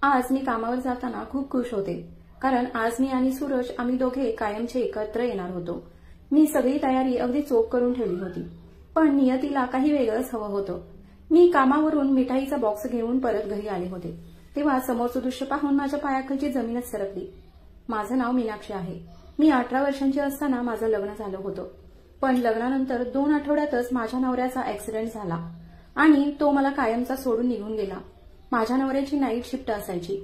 आज मी कामावर जाताना खूप खुश होते, कारण आज मी आणि सूरज आम्ही दोघे कायमचे एकत्र येणार होतो। मी सगळी तयारी अगदी चोख करून ठेवली होती, पण नियतीला काही वेगळंच हवं होतं। मी कामावरून मिठाईचा बॉक्स घेऊन परत घरी आले होते, तेव्हा समोरचं दृश्य पाहून माझ्या पायाखालची जमीनच सरकली। माझं नाव मीनाक्षी आहे। मी 18 वर्षांची असताना माझं लग्न झालं होतं, पण लग्नानंतर 2 आठवड्यातच माझ्या नवऱ्याचा ऍक्सिडेंट झाला आणि तो मला कायमचा सोडून निघून गेला। माझ्या नवऱ्याची नाईट शिफ्ट असायची,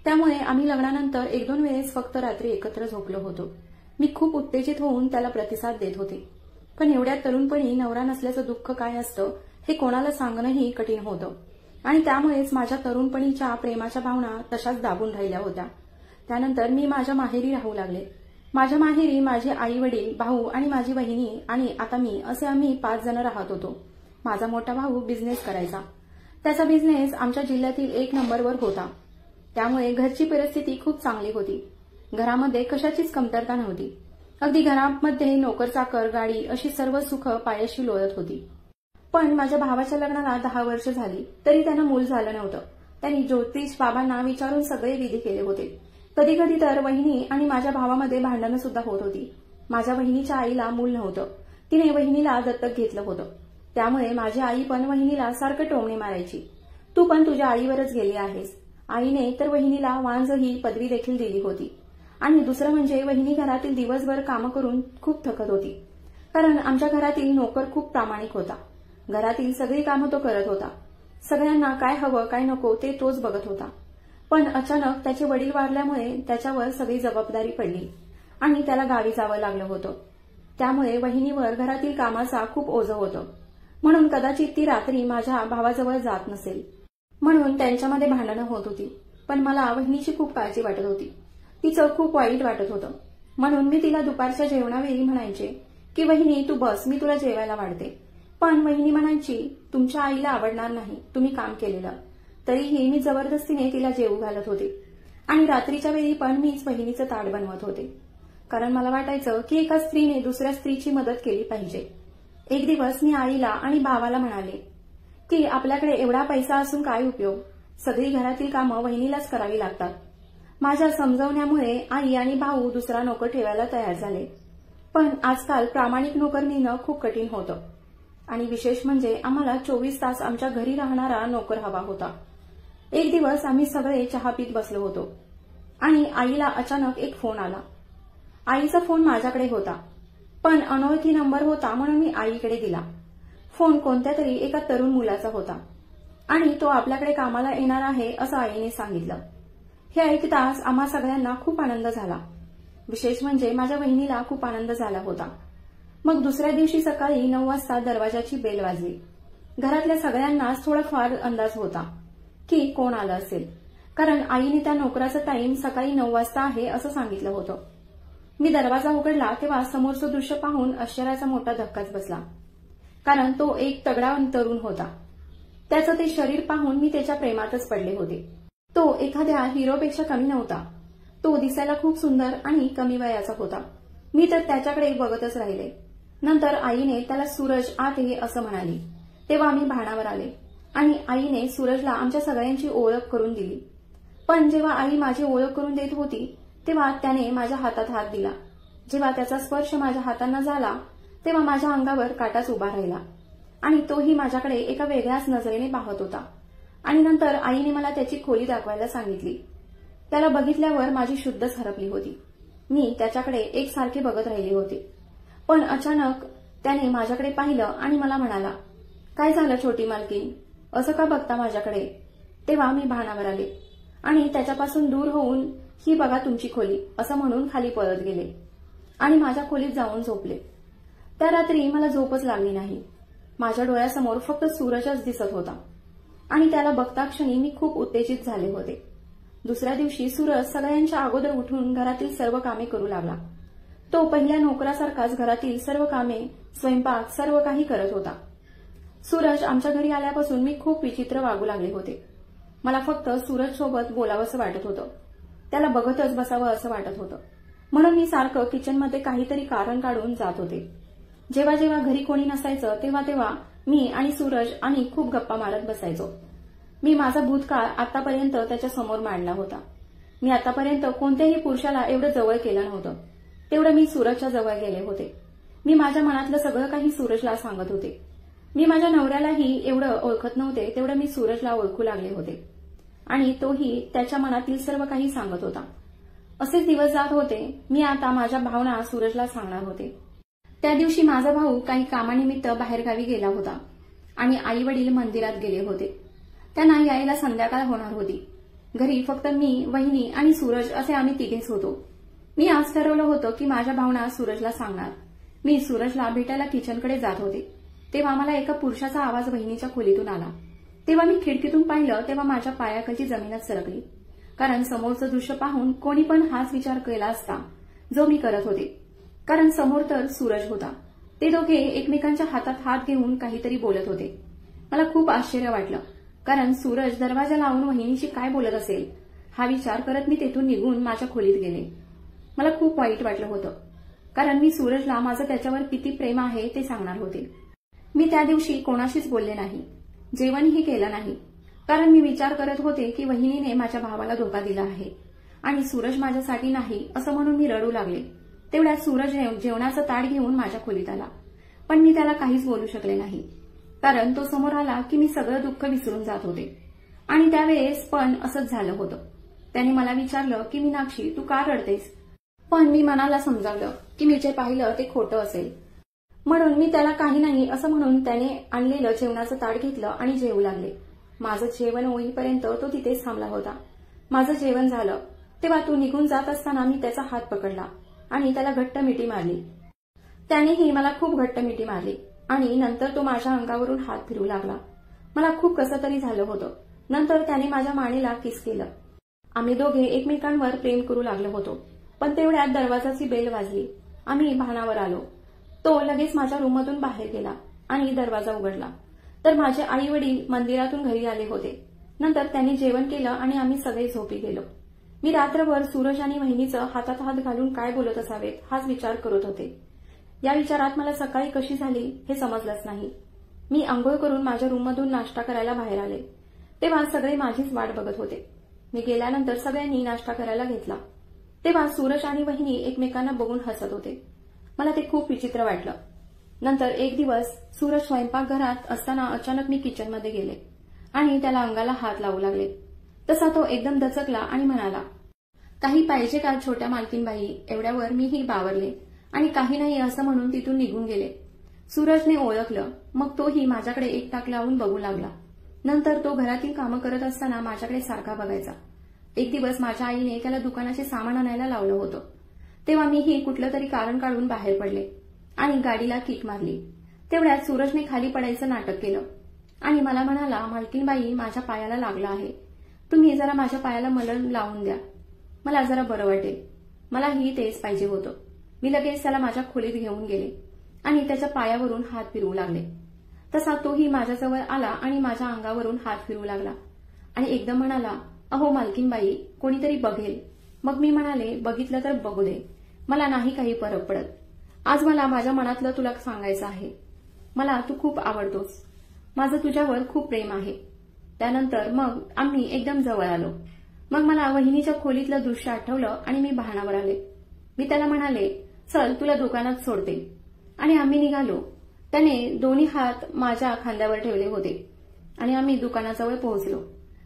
त्यामुळे आम्ही लग्नानंतर 1-2 वेळेस फक्त रात्री एकत्र झोपलो होतो। मी खूप उत्तेजित होऊन त्याला प्रतिसाद देत होते, पण एवढ्या तरुणपणी नवरा नसल्याचं दुःख काय असतं हे कोणाला सांगणंही कठीण होतं आणि त्यामुळेच माझ्या तरुणपणीच्या प्रेमाच्या भावना तशाच दाबून राहिल्या होत्या। त्यानंतर मी माझ्या माहेरी राहू लागले। माझ्या माहेरी माझे आई वडील, भाऊ आणि माझी बहिणी आणि आता मी असे आम्ही 5 जण राहत होतो। माझा मोठा भाऊ बिझनेस करायचा, त्याचा बिझनेस आमच्या जिल्ह्यातील 1 नंबरवर होता, त्यामुळे घरची परिस्थिती खूप चांगली होती। घरामध्ये कशाचीच कमतरता नव्हती। अगदी घरामध्ये नोकर चाकर, गाडी अशी सर्व सुख पायाशी लोळत होती। पण माझ्या भावाच्या लग्नाला 10 वर्ष झाली तरी त्यांना मूल झालं नव्हतं। त्यांनी ज्योतिष बाबांना विचारून सगळे विधी केले होते। कधी कधी तर वहिनी आणि माझ्या भावामध्ये भांडणं सुद्धा होत होती। माझ्या बहिणीच्या आईला मूल नव्हतं, तिने वहिनीला दत्तक घेतलं होतं, त्यामुळे माझी आई पण वहिनीला सारखं टोमणे मारायची, तू पण तुझ्या आईवरच गेली आहेस। आईने तर वहिनीला वांझ ही पदवी देखील दिली होती। आणि दुसरं म्हणजे वहिनी घरातील दिवसभर कामं करून खूप थकत होती, कारण आमच्या घरातील नोकर खूप प्रामाणिक होता। घरातील सगळी कामं तो करत होता, सगळ्यांना काय हवं काय नको ते तोच बघत होता। पण अचानक त्याचे वडील वारल्यामुळे त्याच्यावर सगळी जबाबदारी पडली आणि त्याला गावी जावं लागलं होतं, त्यामुळे वहिनीवर घरातील कामाचा खूप ओझं होतं। म्हणून कदाचित ती रात्री माझ्या भावाजवळ जात नसेल, म्हणून त्यांच्यामध्ये भांडणं होत होती। पण मला वहिनीची खूप काळजी वाटत होती, तिचं खूप वाईट वाटत होतं। म्हणून मी तिला दुपारच्या जेवणावेळी म्हणायचे की वहिनी तू बस, मी तुला जेवायला वाढते। पण वहिनी म्हणायची तुमच्या आईला आवडणार नाही तुम्ही काम केलेलं। तरीही मी जबरदस्तीने तिला जेवू घालत होते आणि रात्रीच्या वेळी पण मीच वहिनीचं ताट बनवत होते, कारण मला वाटायचं की एका स्त्रीने दुसऱ्या स्त्रीची मदत केली पाहिजे। एक दिवस मी आईला आणि भावाला म्हणाले की आपल्याकडे एवढा पैसा असून काय उपयोग, सगळी घरातील कामं वहिनीलाच करावी लागतात। माझ्या समजवण्यामुळे आई आणि भाऊ दुसरा नोकर ठेवायला तयार झाले, पण आजकाल प्रामाणिक नोकर मिळणं खूप कठीण होतं आणि विशेष म्हणजे आम्हाला 24 तास आमच्या घरी राहणारा नोकर हवा होता। एक दिवस आम्ही सगळे चहा पीत बसलो होतो आणि आईला अचानक एक फोन आला। आईचा फोन माझ्याकडे होता, पण अनोळखी नंबर होता म्हणून मी आईकडे दिला। फोन कोणत्या तरी एका तरुण मुलाचा होता आणि तो आपल्याकडे कामाला येणार आहे असं आईने सांगितलं। हे ऐकताच आम्हा सगळ्यांना खूप आनंद झाला, विशेष म्हणजे माझ्या बहिणीला खूप आनंद झाला होता। मग दुसऱ्या दिवशी सकाळी 9 वाजता दरवाजाची बेल वाजली। घरातल्या सगळ्यांनाच थोडाफार अंदाज होता की कोण आलं असेल, कारण आईने त्या नोकराचा टाइम सकाळी 9 वाजता आहे असं सांगितलं होतं। मी दरवाजा उघडला तेव्हा समोरचं दृश्य पाहून आश्चर्याचा मोठा धक्काच बसला, कारण तो एक तगडा तरुण होता। त्याचं ते शरीर पाहून मी त्याच्या प्रेमातच पडले होते। तो एखाद्या हिरोपेक्षा कमी नव्हता, तो दिसायला खूप सुंदर आणि कमी वयाचा होता। मी तर त्याच्याकडे बघतच राहिले। नंतर आईने त्याला सूरज आत ये असं म्हणाली, तेव्हा आम्ही भानावर आले आणि आईने सूरजला आमच्या सगळ्यांची ओळख करून दिली। पण जेव्हा आई माझी ओळख करून देत होती तेव्हा त्याने माझ्या हातात हात दिला। जेव्हा त्याचा स्पर्श माझ्या हातांना झाला तेव्हा माझ्या अंगावर काटाच उभा राहिला आणि तोही माझ्याकडे एका वेगळ्याच नजरेने पाहत होता। आणि नंतर आईने मला त्याची खोली दाखवायला सांगितली। त्याला बघितल्यावर माझी शुद्धच हरपली होती। मी त्याच्याकडे एकसारखे बघत राहिले होते, पण अचानक त्याने माझ्याकडे पाहिलं आणि मला म्हणाला, काय झालं छोटी मालकीण, असं का बघता माझ्याकडे? तेव्हा मी भानावर आले आणि त्याच्यापासून दूर होऊन ही बघा तुमची खोली असं म्हणून खाली पळत गेले आणि माझ्या खोलीत जाऊन झोपले। त्या रात्री मला झोपच लागली नाही। माझ्या डोळ्यासमोर फक्त सूरजच दिसत होता आणि त्याला बघता क्षणी मी खूप उत्तेजित झाले होते। दुसऱ्या दिवशी सूरज सगळ्यांच्या अगोदर उठून घरातील सर्व कामे करू लागला। तो पहिल्या नोकरासारखाच घरातील सर्व कामे, स्वयंपाक सर्व काही करत होता। सूरज आमच्या घरी आल्यापासून मी खूप विचित्र वागू लागले होते। मला फक्त सूरज सोबत बोलावंसं वाटत होतं, त्याला बघतच बसावं असं वाटत होतं, म्हणून मी सारखं किचनमध्ये काहीतरी कारण काढून जात होते। जेव्हा जेव्हा घरी कोणी नसायचं तेव्हा तेव्हा मी आणि सूरज आणि खूप गप्पा मारत बसायचो। मी माझा भूतकाळ आतापर्यंत त्याच्या समोर मांडला होता. मी आतापर्यंत कोणत्याही पुरुषाला एवढं जवळ केलं नव्हतं तेवढं मी सूरजच्या जवळ गेले होते. मी माझ्या मनातलं सगळं काही सूरजला सांगत होते. मी माझ्या नवऱ्यालाही एवढं ओळखत नव्हते तेवढं मी सूरजला ओळखू लागले होते आणि तोही त्याच्या मनातील सर्व काही सांगत होता. असेच दिवस जात होते. मी आता माझ्या भावना सूरजला सांगणार होते. त्या दिवशी माझा भाऊ काही कामानिमित्त बाहेरगावी गेला होता आणि आई वडील मंदिरात गेले होते. त्यांना यायला संध्याकाळ होणार होती. घरी फक्त मी, वहिनी आणि सूरज असे आम्ही तिघेच होतो. मी आज ठरवलं होतं की माझ्या भावना सूरजला सांगणार. मी सूरजला भेटायला किचनकडे जात होते तेव्हा मला एका पुरुषाचा आवाज वहिनीच्या खोलीतून आला. तेव्हा मी खिडकीतून पाहिलं तेव्हा माझ्या पायाखालची जमीनच सरकली. कारण समोरचं दृश्य पाहून कोणी पण हाच विचार केला असता जो मी करत होते. कारण समोर तर सूरज होता. ते दोघे एकमेकांच्या हातात हात घेऊन काहीतरी बोलत होते. मला खूप आश्चर्य वाटलं कारण सूरज दरवाजा लावून वहिनीशी काय बोलत असेल हा विचार करत मी तेथून निघून माझ्या खोलीत गेले. मला खूप वाईट वाटलं होतं कारण मी सूरजला माझं त्याच्यावर किती प्रेम आहे ते सांगणार होते. मी त्या दिवशी कोणाशीच बोलले नाही, जेवणही केलं नाही. कारण मी विचार करत होते की वहिनीने माझ्या भावाला धोका दिला आहे आणि सूरज माझ्यासाठी नाही असं म्हणून मी रडू लागले. तेवढ्यात सूरज जेवणाचं ताट घेऊन माझ्या खोलीत आला. पण मी त्याला काहीच बोलू शकले नाही कारण तो समोर आला की मी सगळं दुःख विसरून जात होते. आणि त्यावेळेस पण असंच झालं होतं. त्याने मला विचारलं की मीनाक्षी तू का रडतेस. पण मी मनाला समजावलं की मी जे पाहिलं ते खोटं असेल म्हणून मी त्याला काही नाही असं म्हणून त्याने आणलेलं जेवणाचं ताट घेतलं आणि जेवू लागले. माझं जेवण होईपर्यंत तो तिथेच थांबला होता. माझं जेवण झालं तेव्हा तो निघून जात असताना मी त्याचा हात पकडला आणि त्याला घट्ट मिठी मारली. त्यानेही मला खूप घट्ट मिठी मारली आणि नंतर तो माझ्या अंगावरून हात फिरू लागला. मला खूप कसं तरी झालं होतं. नंतर त्याने माझ्या मानेला किस केलं. आम्ही दोघे एकमेकांवर प्रेम करू लागलो होतो. पण तेवढ्यात दरवाजाची बेल वाजली. आम्ही भानावर आलो. तो लगेच माझ्या रूममधून बाहेर गेला आणि दरवाजा उघडला तर माझे आई वडील मंदिरातून घरी आले होते. नंतर त्यांनी जेवण केलं आणि आम्ही सगळे झोपी गेलो. मी रात्रभर सूरज आणि वहिनीचं हातात हात घालून काय बोलत असावेत हाच विचार करत होते. या विचारात मला सकाळी कशी झाली हे समजलंच नाही. मी आंघोळ करून माझ्या रूममधून नाश्ता करायला बाहेर आले तेव्हा सगळे माझीच वाट बघत होते. मी गेल्यानंतर सगळ्यांनी नाश्ता करायला घेतला तेव्हा सूरज आणि वहिनी एकमेकांना बघून हसत होते. मला ते खूप विचित्र वाटलं. नंतर एक दिवस सूरज स्वयंपाकघरात असताना अचानक मी किचनमध्ये गेले आणि त्याला अंगाला हात लावू लागले. तसा तो एकदम दचकला आणि म्हणाला, काही पाहिजे का छोट्या मालकीनबाई. एवढ्यावर मीही बावरले आणि काही नाही असं म्हणून तिथून निघून गेले. सूरजने ओळखलं. मग तोही माझ्याकडे एकटाक लावून बघू लागला. नंतर तो घरातील कामं करत असताना माझ्याकडे सारखा बघायचा. एक दिवस माझ्या आईने त्याला दुकानाचे सामान आणायला लावलं होतं तेव्हा मीही कुठलं तरी कारण काढून बाहेर पडले आणि गाडीला किक मारली. तेवढ्यात सूरजने खाली पडायचं नाटक केलं आणि मला म्हणाला, मालकीनबाई माझ्या पायाला लागलं आहे, तुम्ही जरा माझ्या पायाला मलम लावून द्या, मला जरा बरं वाटेल. मलाही तेच पाहिजे होतं. मी लगेच त्याला माझ्या खोलीत घेऊन गेले आणि त्याच्या पायावरून हात फिरवू लागले. तसा तोही माझ्याजवळ आला आणि माझ्या अंगावरून हात फिरवू लागला आणि एकदम म्हणाला, अहो मालकीनबाई कोणीतरी बघेल. मग मी म्हणाले, बघितलं तर बघू दे, मला नाही काही फरक पडत. आज मला माझ्या मनातलं तुला सांगायचं आहे. मला तू खूप आवडतोस. माझं तुझ्यावर खूप प्रेम आहे. त्यानंतर मग आम्ही एकदम जवळ आलो. मग मला वहिनीच्या खोलीतलं दृश्य आठवलं आणि मी भानावर आले. मी त्याला म्हणाले, चल तुला दुकानात सोडते आणि आम्ही निघालो. त्याने दोन्ही हात माझ्या खांद्यावर ठेवले होते आणि आम्ही दुकानाजवळ पोहोचलो.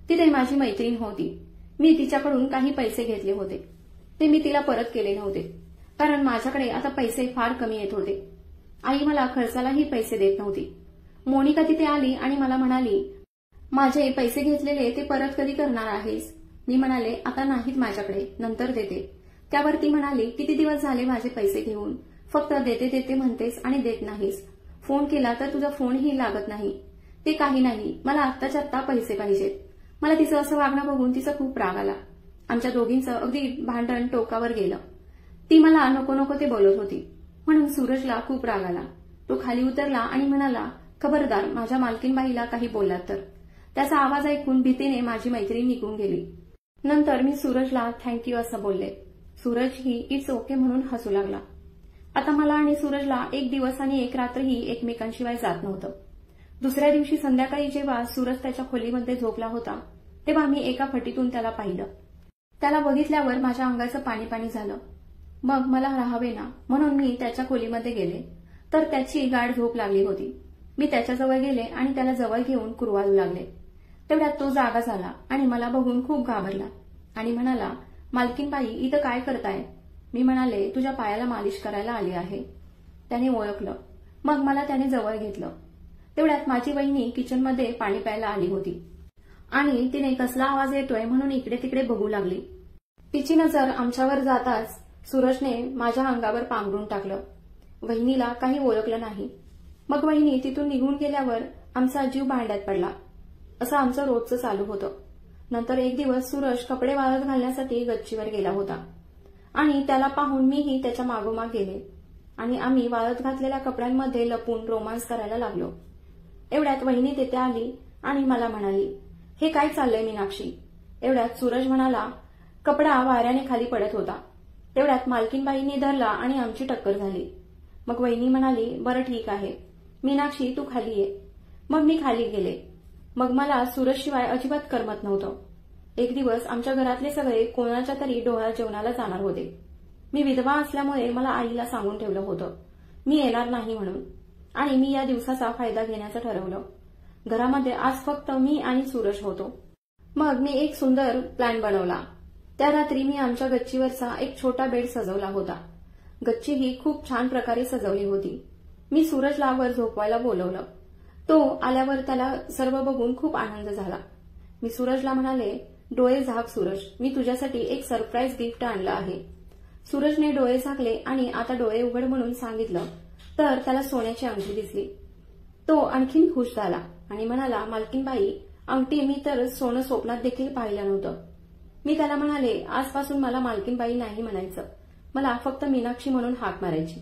तिथे माझी मैत्रीण होती. मी तिच्याकडून काही पैसे घेतले होते. ते मी तिला परत केले नव्हते कारण माझ्याकडे आता पैसे फार कमी येत होते. आई मला खर्चालाही पैसे देत नव्हती. मोनिका तिथे आली आणि मला म्हणाली, माझे पैसे घेतलेले ते परत कधी करणार आहेस. मी म्हणाले, आता नाहीत माझ्याकडे, नंतर देते. त्यावर ती म्हणाली, किती दिवस झाले माझे पैसे घेऊन, फक्त देते देते म्हणतेस आणि देत नाहीस. फोन केला तर तुझा फोनही लागत नाही. ते काही नाही, मला आत्ताच्या आत्ता पैसे पाहिजेत. मला तिचं असं वागणं बघून तिचा खूप राग आला. आमच्या दोघींचं अगदी भांडण टोकावर गेलं. ती मला नको नको ते बोलत होती म्हणून सूरजला खूप राग आला. तो खाली उतरला आणि म्हणाला, खबरदार माझ्या मालकीनबाईला काही बोललात तर. त्याचा आवाज ऐकून भीतीने माझी मैत्रीण निघून गेली. नंतर मी सूरजला थँक्यू असं बोलले. सूरजही इट्स ओके म्हणून हसू लागला. आता मला आणि सूरजला एक दिवस आणि एक रात्रही एकमेकांशिवाय जात नव्हतं. दुसऱ्या दिवशी संध्याकाळी जेव्हा सूरज त्याच्या खोलीमध्ये झोपला होता तेव्हा मी एका फटीतून त्याला पाहिलं. त्याला बघितल्यावर माझ्या अंगाचं पाणी पाणी झालं. मग मला राहावे ना म्हणून मी त्याच्या खोलीमध्ये गेले तर त्याची गाढ झोप लागली होती. मी त्याच्याजवळ गेले आणि त्याला जवळ घेऊन कुरवाळू लागले. तेवढ्यात तो जागा झाला आणि मला बघून खूप घाबरला आणि म्हणाला, मालकीनबाई इथं काय करताय? मी म्हणाले, तुझ्या पायाला मालिश करायला आली आहे. त्याने ओळखलं. मग मला त्याने जवळ घेतलं. तेवढ्यात माझी वहिनी किचनमध्ये पाणी प्यायला आली होती आणि तिने कसला आवाज येतोय म्हणून इकडे तिकडे बघू लागली. तिची नजर आमच्यावर जाताच सूरजने माझ्या अंगावर पांघरून टाकलं. वहिनीला काही ओळखलं नाही. मग वहिनी तिथून निघून गेल्यावर आमचा जीव भांड्यात पडला. असं आमचं रोजचं चालू होतं. नंतर एक दिवस सूरज कपडे वाळत घालण्यासाठी गच्चीवर गेला होता आणि त्याला पाहून मीही त्याच्या मागोमाग गेले आणि आम्ही वाळत घातलेल्या कपड्यांमध्ये लपून रोमांस करायला लागलो. एवढ्यात वहिनी तिथे आली आणि मला म्हणाली, हे काय चाललंय मीनाक्षी? एवढ्यात सूरज म्हणाला, कपडा वाऱ्याने खाली पडत होता. तेवढ्यात मालकीनबाईंनी धरला आणि आमची टक्कर झाली. मग वहिनी म्हणाली, बरं ठीक आहे मीनाक्षी तू खाली ये. मग मी खाली गेले. मग मला सूरजशिवाय अजिबात करमत नव्हतं. एक दिवस आमच्या घरातले सगळे कोणाच्या तरी डोहाळ जेवणाला जाणार होते. मी विधवा असल्यामुळे मला आईला सांगून ठेवलं होतं मी येणार नाही म्हणून आणि मी या दिवसाचा फायदा घेण्याचं ठरवलं. घरामध्ये आज फक्त मी आणि सूरज होतो. मग मी एक सुंदर प्लॅन बनवला. त्या रात्री मी आमच्या गच्चीवरचा एक छोटा बेड सजवला होता. गच्ची ही खूप छान प्रकारे सजवली होती. मी सूरजला वर झोपवायला बोलवलं. तो आल्यावर त्याला सर्व बघून खूप आनंद झाला. मी सूरजला म्हणाले, डोळे झाक सूरज, मी तुझ्यासाठी एक सरप्राईज गिफ्ट आणलं आहे. सूरजने डोळे झाकले आणि आता डोळे उघड म्हणून सांगितलं तर त्याला सोन्याची अंगठी दिसली. तो आणखीन खुश झाला आणि म्हणाला, मालकीनबाई अंगठी मी तर सोनं स्वप्नात देखील पाहिलं नव्हतं. मी त्याला म्हणाले, आजपासून मला मालकीनबाई नाही म्हणायचं, मला फक्त मीनाक्षी म्हणून हाक मारायची.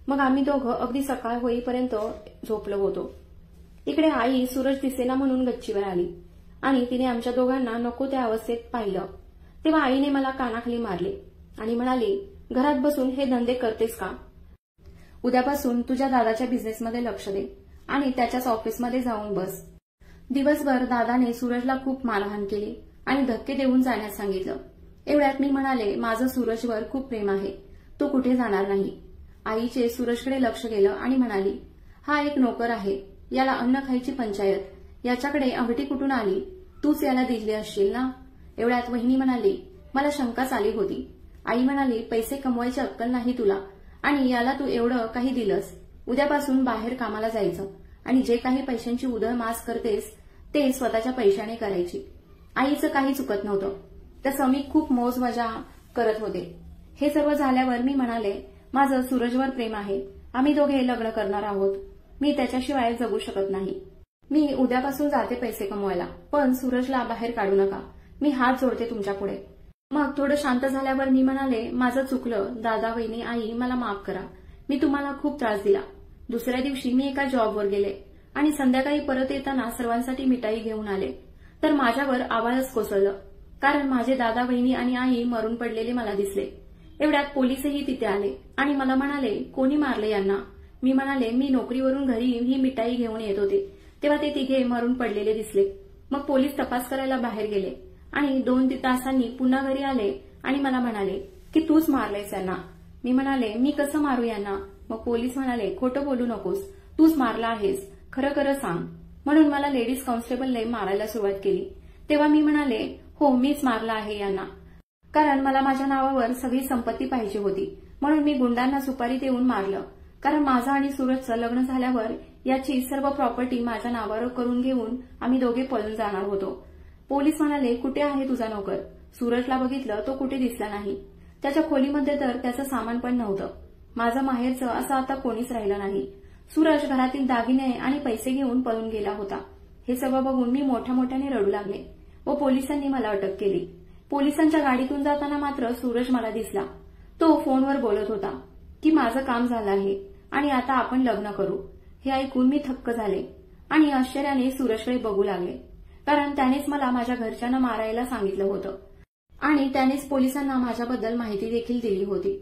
मग आम्ही दोघं अगदी सकाळ होईपर्यंत झोपलो होतो. इकडे आई सूरज दिसेना म्हणून गच्चीवर आली आणि तिने आमच्या दोघांना नको त्या अवस्थेत पाहिलं. तेव्हा आईने मला कानाखाली मारले आणि म्हणाली, घरात बसून हे धंदे करतेस का? उद्यापासून तुझ्या दादाच्या बिझनेसमध्ये लक्ष दे आणि त्याच्याच ऑफिसमध्ये जाऊन बस. दिवसभर दादाने सूरजला खूप मारहाण केली आणि धक्के देऊन जाण्यास सांगितलं. एवढ्यात मी म्हणाले, माझं सूरजवर खूप प्रेम आहे, तो कुठे जाणार नाही. आईचे सूरजकडे लक्ष गेलं आणि म्हणाली, हा एक नोकर आहे, याला अन्न खायची पंचायत, याच्याकडे अंगठी कुठून आली? तूच याला दिली असशील ना? एवढ्यात वहिनी म्हणाली, मला शंकाच आली होती. आई म्हणाली, पैसे कमवायची अक्कल नाही तुला आणि याला तू एवढं काही दिलंस. उद्यापासून बाहेर कामाला जायचं आणि जे काही पैशांची उधळमास करतेस ते स्वतःच्या पैशाने करायची. आईचं काही चुकत नव्हतं. तसं मी खूप मौज मजा करत होते. हे सर्व झाल्यावर मी म्हणाले, माझं सूरजवर प्रेम आहे, आम्ही दोघे लग्न करणार आहोत, मी त्याच्याशिवाय जगू शकत नाही. मी उद्यापासून जाते पैसे कमवायला, पण सूरजला बाहेर काढू नका, मी हात जोडते तुमच्या पुढे. मग थोडं शांत झाल्यावर मी म्हणाले, माझं चुकलं दादा, वहिनी, आई मला माफ करा, मी तुम्हाला खूप त्रास दिला. दुसऱ्या दिवशी मी एका जॉबवर गेले आणि संध्याकाळी परत येताना सर्वांसाठी मिठाई घेऊन आले तर माझ्यावर आवाजच कोसळलं, कारण माझे दादा, वहिनी आणि आई मरून पडलेले मला दिसले. एवढ्यात पोलीसही तिथे आले आणि मला म्हणाले, कोणी मारले यांना? मी म्हणाले, मी नोकरीवरून घरी ही मिठाई घेऊन येत होते तेव्हा ते तिघे मरून पडलेले दिसले. मग पोलीस तपास करायला बाहेर गेले आणि 2 तासांनी पुन्हा घरी आले आणि मला म्हणाले की तूच मारलेस यांना. मी म्हणाले, मी कसं मारू यांना? मग पोलीस म्हणाले, खोटं बोलू नकोस, तूच मारला आहेस, खरं खरं सांग. म्हणून मला लेडीज कॉन्स्टेबलने मारायला सुरुवात केली. तेव्हा मी म्हणाले, हो मीच मारला आहे यांना, कारण मला माझ्या नावावर सगळी संपत्ती पाहिजे होती, म्हणून मी गुंडांना सुपारी देऊन मारलं, कारण माझं आणि सूरजचं लग्न झाल्यावर याची सर्व प्रॉपर्टी माझ्या नावावर करून घेऊन आम्ही दोघे पळून जाणार होतो. पोलीस म्हणाले, कुठे आहे तुझा नोकर? सूरजला बघितलं, तो कुठे दिसला नाही. त्याच्या खोलीमध्ये तर त्याचं सामान पण नव्हतं. माझं माहेरचं असं आता कोणीच राहिलं नाही. सूरज घरातील दागिने आणि पैसे घेऊन पळून गेला होता. हे सर्व बघून मी मोठ्या मोठ्याने रडू लागले व पोलिसांनी मला अटक केली. पोलिसांच्या गाडीतून जाताना मात्र सूरज मला दिसला. तो फोनवर बोलत होता की माझं काम झालं आहे आणि आता आपण लग्न करू. हे ऐकून मी थक्क झाले आणि आश्चर्याने सूरजकडे बघू लागले, कारण त्यानेच मला माझ्या घरच्यांना मारायला सांगितलं होतं आणि त्यानेच पोलिसांना माझ्याबद्दल माहिती देखील दिली होती.